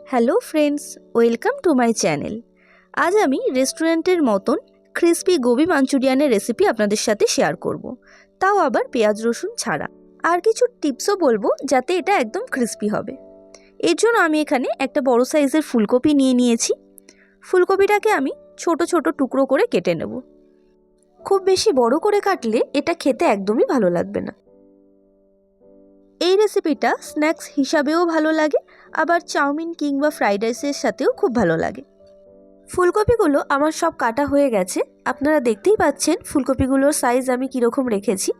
Hello friends, welcome to my channel. আজ আমি রেস্টুরেন্টের মতন ক্রিস্পি গোবি মাঞ্চুরিয়ানের রেসিপি আপনাদের সাথে শেয়ার করব, তাও আবার পেঁয়াজ রসুন ছাড়া। আর কিছু টিপসও বলবো যাতে এটা একদম ক্রিস্পি হবে। এর জন্য আমি এখানে একটা বড় সাইজের ফুলকপি নিয়ে নিয়েছি। ফুলকপিটাকে আমি ছোট ছোট টুকরো করে কেটে নেব। খুব বেশি বড় করে কাটলে এটা খেতে একদমই ভালো লাগবে না। এই রেসিপিটা স্ন্যাক্স হিসাবেও ভালো লাগে, আবার চাউমিন কিংবা ফ্রাইড রাইসের সাথেও খুব ভালো লাগে। ফুলকপিগুলো আমার সব কাটা হয়ে গেছে। আপনারা দেখতেই পাচ্ছেন ফুলকপিগুলোর সাইজ আমি কীরকম রেখেছি।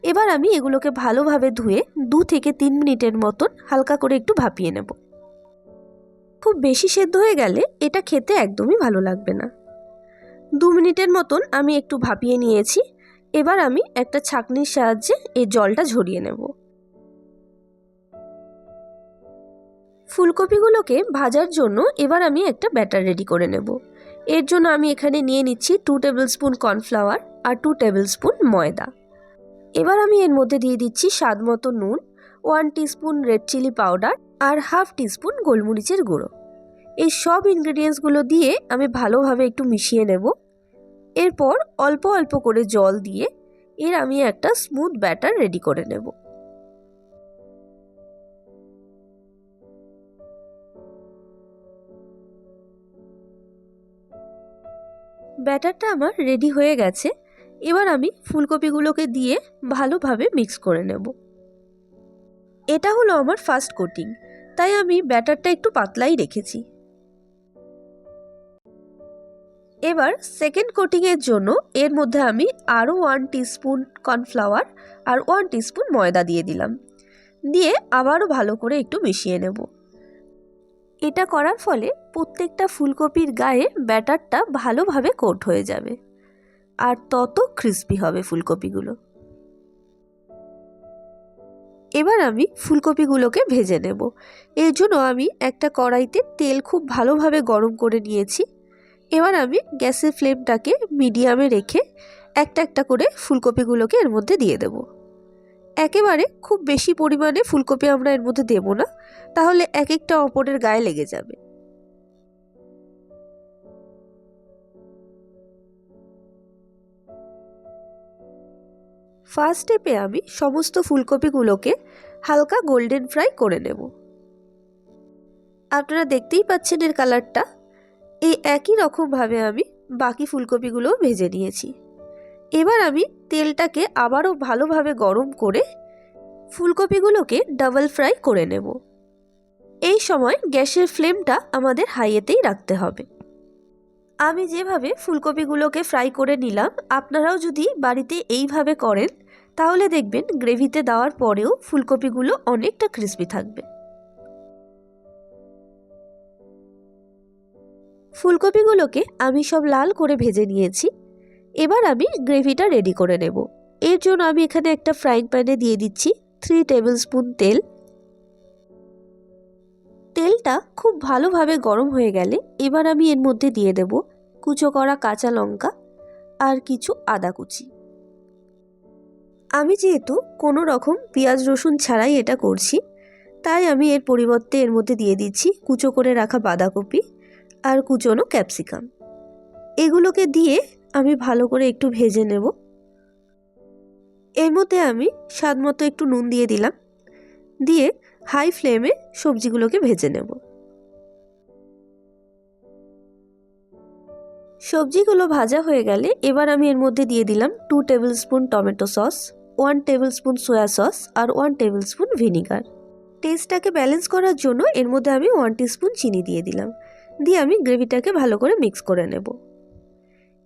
এবার আমি এগুলোকে ভালোভাবে ধুয়ে 2 থেকে 3 মিনিটের মতন হালকা করে একটু ভাপিয়ে নেব। খুব বেশি সেদ্ধ হয়ে গেলে এটা খেতে একদমই ভালো লাগবে না। 2 মিনিটের মতন আমি একটু ভাপিয়ে নিয়েছি। এবার আমি একটা ছাঁকনির সাহায্যে এই জলটা ঝরিয়ে নেব। ফুলকপিগুলোকে ভাজার জন্য এবার আমি একটা ব্যাটার রেডি করে নেব। এর জন্য আমি এখানে নিয়ে নিচ্ছি 2 টেবিল স্পুন কর্নফ্লাওয়ার আর 2 টেবিল স্পুন ময়দা। এবার আমি এর মধ্যে দিয়ে দিচ্ছি স্বাদ মতো নুন, 1 টিস্পুন রেড চিলি পাউডার আর হাফ টিস্পুন গোলমরিচের গুঁড়ো। এই সব ইনগ্রেডিয়েন্টসগুলো দিয়ে আমি ভালোভাবে একটু মিশিয়ে নেব। এরপর অল্প অল্প করে জল দিয়ে আমি একটা স্মুথ ব্যাটার রেডি করে নেব। ব্যাটারটা আমার রেডি হয়ে গেছে। এবার আমি ফুলকপিগুলোকে দিয়ে ভালোভাবে মিক্স করে নেব। এটা হলো আমার ফার্স্ট কোটিং, তাই আমি ব্যাটারটা একটু পাতলাই রেখেছি। এবার সেকেন্ড কোটিংয়ের জন্য এর মধ্যে আমি আরও 1 টিস্পুন কর্নফ্লাওয়ার আর 1 টিস্পুন ময়দা দিয়ে দিলাম। দিয়ে আবারও ভালো করে একটু মিশিয়ে নেব। এটা করার ফলে প্রত্যেকটা ফুলকপির গায়ে ব্যাটারটা ভালোভাবে কোট হয়ে যাবে আর তত ক্রিস্পি হবে ফুলকপিগুলো। এবার আমি ফুলকপিগুলোকে ভেজে নেব। এর জন্য আমি একটা কড়াইতে তেল খুব ভালোভাবে গরম করে নিয়েছি। এবার আমি গ্যাসের ফ্লেমটাকে মিডিয়ামে রেখে একটা একটা করে ফুলকপিগুলোকে এর মধ্যে দিয়ে দেব। একেবারে খুব বেশি পরিমাণে ফুলকপি আমরা এর মধ্যে দেব না, তাহলে এক একটা অপরের গায়ে লেগে যাবে। ফার্স্ট স্টেপে আমি সমস্ত ফুলকপিগুলোকে হালকা গোল্ডেন ফ্রাই করে নেব। আপনারা দেখতেই পাচ্ছেন এর কালারটা। এই একই রকমভাবে আমি বাকি ফুলকপিগুলোও ভেজে নিয়েছি। এবার আমি তেলটাকে আবারও ভালোভাবে গরম করে ফুলকপিগুলোকে ডাবল ফ্রাই করে নেব। এই সময় গ্যাসের ফ্লেমটা আমাদের হাইয়েতেই রাখতে হবে। আমি যেভাবে ফুলকপিগুলোকে ফ্রাই করে নিলাম, আপনারাও যদি বাড়িতে এইভাবে করেন তাহলে দেখবেন গ্রেভিতে দেওয়ার পরেও ফুলকপিগুলো অনেকটা ক্রিস্পি থাকবে। ফুলকপিগুলোকে আমি সব লাল করে ভেজে নিয়েছি। এবার আমি গ্রেভিটা রেডি করে নেব। এর জন্য আমি এখানে একটা ফ্রাইং প্যানে দিয়ে দিচ্ছি 3 টেবিল স্পুন তেল। তেলটা খুব ভালোভাবে গরম হয়ে গেলে এবার আমি এর মধ্যে দিয়ে দেব কুচো করা কাঁচা লঙ্কা আর কিছু আদা কুচি। আমি যেহেতু কোনো রকম পেঁয়াজ রসুন ছাড়াই এটা করছি, তাই আমি এর পরিবর্তে এর মধ্যে দিয়ে দিচ্ছি কুচো করে রাখা বাঁধাকপি আর কুচোনো ক্যাপসিকাম। এগুলোকে দিয়ে আমি ভালো করে একটু ভেজে নেব। এর মধ্যে আমি স্বাদ মতো একটু নুন দিয়ে দিলাম। দিয়ে হাই ফ্লেমে সবজিগুলোকে ভেজে নেব। সবজিগুলো ভাজা হয়ে গেলে এবার আমি এর মধ্যে দিয়ে দিলাম 2 table spoon tomato sauce, 1 table spoon soya sauce আর 1 টেবিল স্পুন ভিনিগার। টেস্টটাকে ব্যালেন্স করার জন্য এর মধ্যে আমি 1 টিস্পুন চিনি দিয়ে দিলাম। দিয়ে আমি গ্রেভিটাকে ভালো করে মিক্স করে নেব।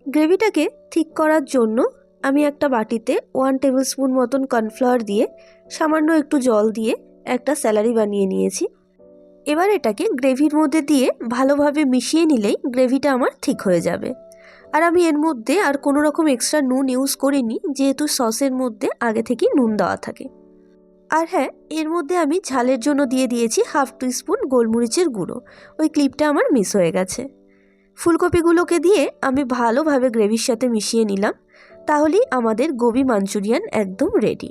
গ্রেভিটাকে ঠিক করার জন্য আমি একটা বাটিতে 1 টেবিল স্পুন মতন কর্নফ্লাওয়ার দিয়ে সামান্য একটু জল দিয়ে একটা স্যালারি বানিয়ে নিয়েছি। এবার এটাকে গ্রেভির মধ্যে দিয়ে ভালোভাবে মিশিয়ে নিলেই গ্রেভিটা আমার ঠিক হয়ে যাবে। আর আমি এর মধ্যে আর কোনো রকম এক্সট্রা নুন ইউজ করিনি, যেহেতু সসের মধ্যে আগে থেকেই নুন দেওয়া থাকে। আর হ্যাঁ, এর মধ্যে আমি ঝালের জন্য দিয়ে দিয়েছি হাফ টিস্পুন গোলমরিচের গুঁড়ো। ওই ক্লিপটা আমার মিস হয়ে গেছে। ফুলকপিগুলোকে দিয়ে আমি ভালোভাবে গ্রেভির সাথে মিশিয়ে নিলাম। তাহলেই আমাদের গোবি মাঞ্চুরিয়ান একদম রেডি।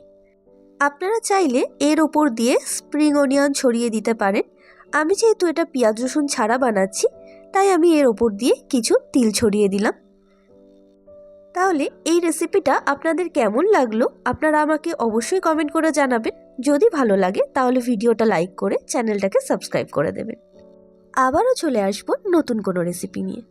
আপনারা চাইলে এর ওপর দিয়ে স্প্রিং অনিয়ন ছড়িয়ে দিতে পারেন। আমি যেহেতু এটা পেঁয়াজ রসুন ছাড়া বানাচ্ছি, তাই আমি এর ওপর দিয়ে কিছু তিল ছড়িয়ে দিলাম। তাহলে এই রেসিপিটা আপনাদের কেমন লাগলো আপনারা আমাকে অবশ্যই কমেন্ট করে জানাবেন। যদি ভালো লাগে তাহলে ভিডিওটা লাইক করে চ্যানেলটাকে সাবস্ক্রাইব করে দেবেন। আবারও চলে আসবো নতুন কোনো রেসিপি নিয়ে।